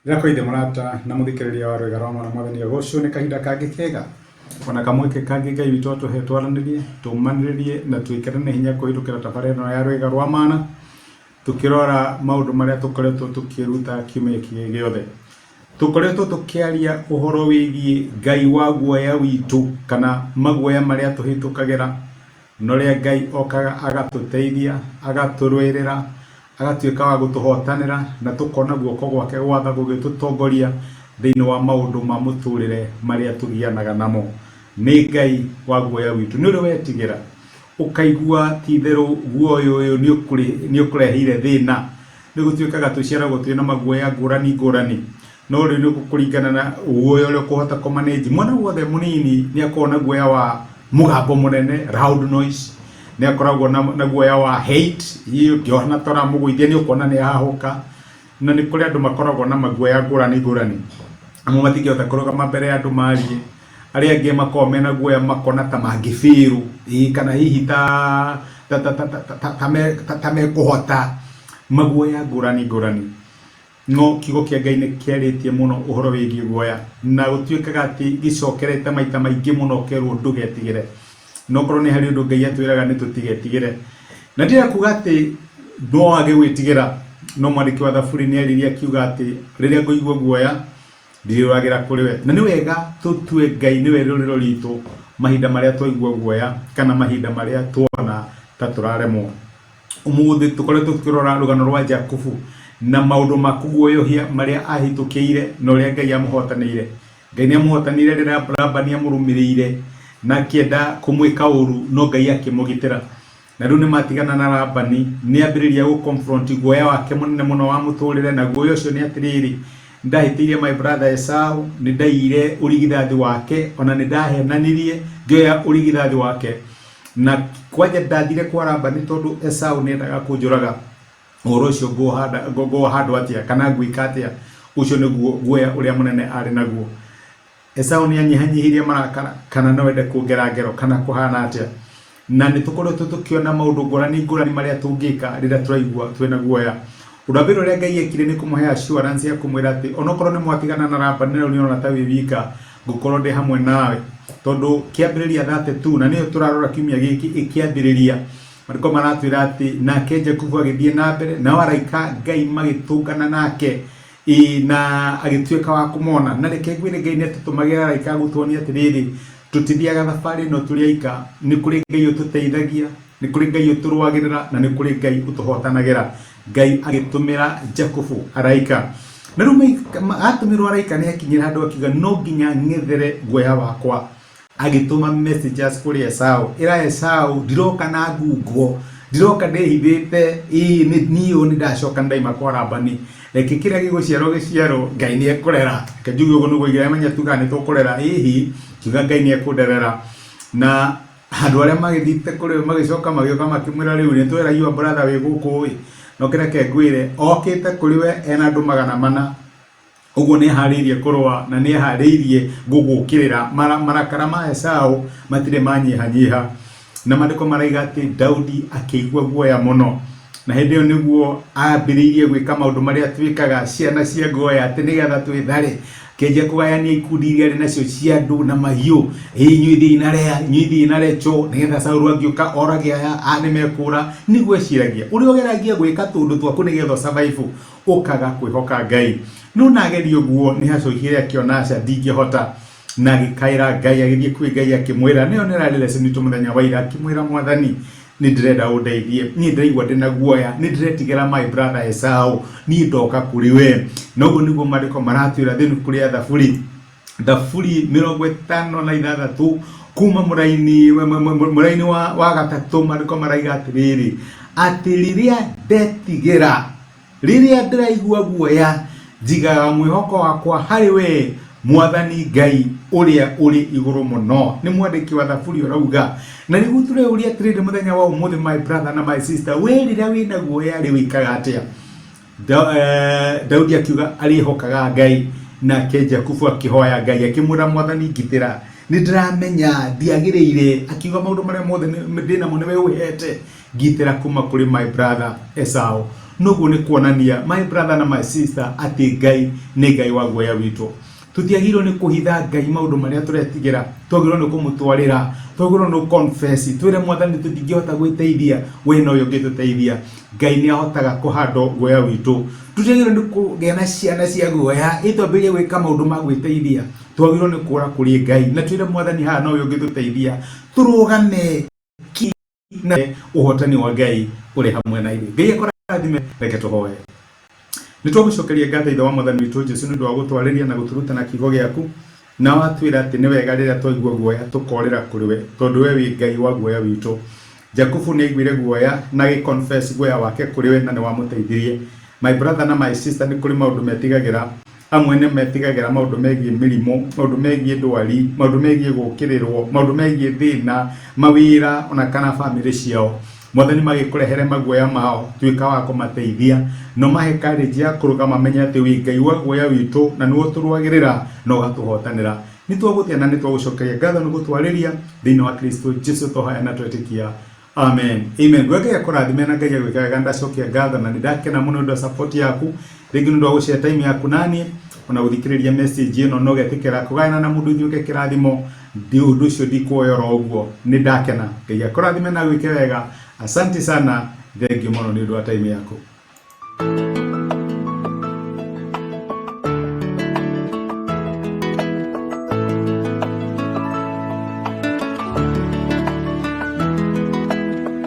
Ndirakoithe murata na muthikiriria wa Rwega rwa Mwana Mwathani Agocwo ni kahinda kangi kega ona kamweke kangi Ngai witu atuhe twaranirie tumaniririe na twikirane hinya kuhirukira tabara ino ya Rwega rwa Mana tukirora maundu maria tukoretwo tukiruta kiumia giki giothe. Tukoretwo tukiaria uhoro wigie Ngai wa guoya witu kana maguoya maria tuhitukagira no ria Ngai okaga agatuteithia agaturwirira agatuika wa gutuhotanira na tukona guoko gwake gwatha gugitutongoria thiini wa maundu ma muturire maria tugianaga namo. Ni Ngai wa guoya witu ni uri wetigira ukaigua titheru guoyo uyu ni ukurehire thina ni gutuikaga tuciaragwo twina maguoya ngurani no ri ni kukuringana na guoyo uri kuhota kumanage. Mwana wothe munini ni akona guoya wa mugambo munene loud noise, ni akoragwo na guoya wa hate hiyo ngiona tora muguithia ni ukona ni hahuka na ni kuri andu makoragwo na maguoya ngurani amwe matingihota kurugama mbere ya andu marie aria angi makoragwo mena guoya makona ta mangibiru kana hihi ta mekuhota maguoya ngurani no kiugo kia Ngai ni kiaritie muno uhoro wigie guoya na gutuikaga ati gicokerete maita maingi muno kerwo ndugetigire no korwo ni hari undu Ngai atwiraga ni tutigetigire na ndira kuga ati no age gwitigira no mwandiki wa thaburi ni ariria kiuga ati riria nguigua guoya ndiragira kuri we na ni wega tutue Ngai ni we ruriro ritu mahinda maria twaigua guoya kana mahinda maria tuona ta turaremwo. Umuthi tukoretwo tukirora rugano rwa Jakubu na maundu makuguoyohia maria ahitukiire no ria Ngai amuhotanire. Ngai ni amuhotanire riria Labani amurumiriire na kienda kumwika uru no Ngai akimugitira na riu ni matigana na Labani ni ambiriria gu confront guoya wake munene muno wa muturire na guoya ucio ni atiriri ndahitirie my brother Esau ni ndaire urigithathi wake ona ni ndahenanirie ngioya urigithathi wake na kwaje ndathire kwa Labani tondu Esau ni ndaga kunjuraga uhoro ucio go handu atia kana gwika atia ucio ni guoya uria munene ari naguo. Esau ni anyihanyihirie marakara kana no wende kuongera ngero kana kuhana atia na ni tukoretwo tukiona maundu ngurani maria tungika rira turaigua twina guoya. Urabiro ria Ngai ekire ni kumuhe assurance ya kumwira ati onokorwo ni mwatigana na Labani ni ona ta wibika ngukorwo ndi hamwe nawe tondu kiambiriria 32 na niyo turarora kiumia giki ikiambiriria mariko maratwira ati nake Jakubu agithie na mbere na waraika Ngai magitungana nake na agituika wa kumona na reke ngwire Ngai ni tutumagira raika gutuonia atiriri tutithiaga thabari no turiaika ni kuri Ngai ututeithagia ni kuri Ngai uturwagirira na ni kuri Ngai utuhotanagira. Ngai agitumira Jakubu araika na riu atumirwo araika ni akinyira handu akiga no nginya ng'ethere guoya wakwa agituma messages kuri Esau ira Esau ndiroka na ngungo ndiroka ndehithite niyo ni ndacoka ndaima kwa Labani reke kiria giguciaro Ngai ni ekurera kajugi ugo nugo igira manya tuga ni tukurera hihi kiuga Ngai ni ekurera na handu aria magithite kuri magicoka magioka makimwira riu ni twera your brother we guku no kireke ngwire okite kuri we ena andu 400 uguo ni haririe kurwa na ni haririe gugukirira marakara ma Esau matire manyihanyiha na mandiko maraiga ati Daudi akigwa guoya muno na hindi yo niguo ambiririe gwika maundu maria twikaga ciana cia guoya ati nigetha twithare keje kugayania ikundi iria ri nacio cia andu na mahiu nyuithi inarecho nigetha Saulu angiuka orage aya animekura niguo eciragia uri ogeragia gwika tundu twaku nigetha survive ukaga kwihoka Ngai no nagerio guo ni hacohire akiona aca ndingihota na gikaira Ngai agithie kwi Ngai akimwira niyo nirari lesson tu muthenya wa ira akimwira Mwathani ni ndirenda undeithie ni ndiraigua ndina guoya ni ndiretigira my brother Esau ni ndoka kuri we noguo niguo mariko maratwira thini kuri thaburi 56 kuma muraini wa gatatu mariko maraiga atiriri ati riria ndetigira riria ndiraigua guoya njigaga mwihoko wakwa hari we Mwathani Ngai uria uri iguru muno. Ni mwandiki wa thaburi urauga na riu tureuria atiriri muthenya wa umuthi my brother na my sister we riria wina guoya ri wikaga atia. Daudi akiuga arihokaga Ngai na Jakubu akihoya Ngai akimwira Mwathani ngitira ni ndiramenya ndiagiriire akiuga maundu maria mothe ndina mo niwe uhete ngitira kuma kuri my brother Esau nugu ni kuonania my brother na my sister ati Ngai ni Ngai wa guoya witu. Tutiagirwo ni kuhitha Ngai maundu maria turetigira, twagirwo ni kumutwarira, twagirwo ni confess, twire mwathani tutingihota gwiteithia, we no yo ngituteithia. Ngai ni ahotaga kuhando guoya witu. Tutiagirwo ni kugia na ciana cia guoya itwambirie gwika maundu ma gwiteithia, twagirwo ni kura kuri Ngai na twire mwathani ha no yo ngituteithia. Turugame na uhotani wa Ngai uri hamwe na ithuĩ. Ngai akũrathime. Reke tũhoe. Nĩtwagũcokeria ngatho ithe wa mwathani witũ Jesũ nĩ ũndũ wa gũtwarĩria na gũturuta na kiugo gĩaku, na watwĩra atĩ nĩ wega rĩrĩa twaigua guoya tũkorĩra kũrĩ we, tondũ we wĩ Ngai wa guoya witũ. Jakubu nĩ aiguire guoya na gĩ-confess guoya wake kũrĩ we na nĩ wamũteithirie. My brother na my sister nĩ kũrĩ maũndũ metigagĩra, amwe nĩ metigagĩra maũndũ megiĩ mĩrimũ, maũndũ megiĩ ndwari, maũndũ megiĩ gũkĩrĩrwo, maũndũ megiĩ thĩna, mawĩra ona kana family ciao. Mwathani magĩkũrehere maguoya mao, tuĩka wa kũmateithia, no mahe courage ya kũrũgama menya atĩ wĩ Ngai wa guoya witũ na nĩwe ũtũrũagĩrĩra na ũgatũhotanĩra. Nĩtwagũthia na nĩtwagũcokeria ngatho nĩ gũtwarĩria thĩinĩ wa Kristo Jesũ tũhoya na twetĩkia. Amen. Amen. Ngai akũrathime na Ngai agwĩkaga ndacokia ngatho na nĩndakena mũno nĩ support yaku. Rĩngĩ nĩ ndagũshare time yaku naniĩ ona gũthikĩrĩria message ĩno no getĩkĩra kũgayana na mũndũ ũngĩ kĩrathimo. Ũndũ ũcio ndikuoyora ũguo, nĩndakena. Ngai akũrathime na gwĩke wega. Asante sana. Thank you mũno nĩ ũndũ wa time yaku.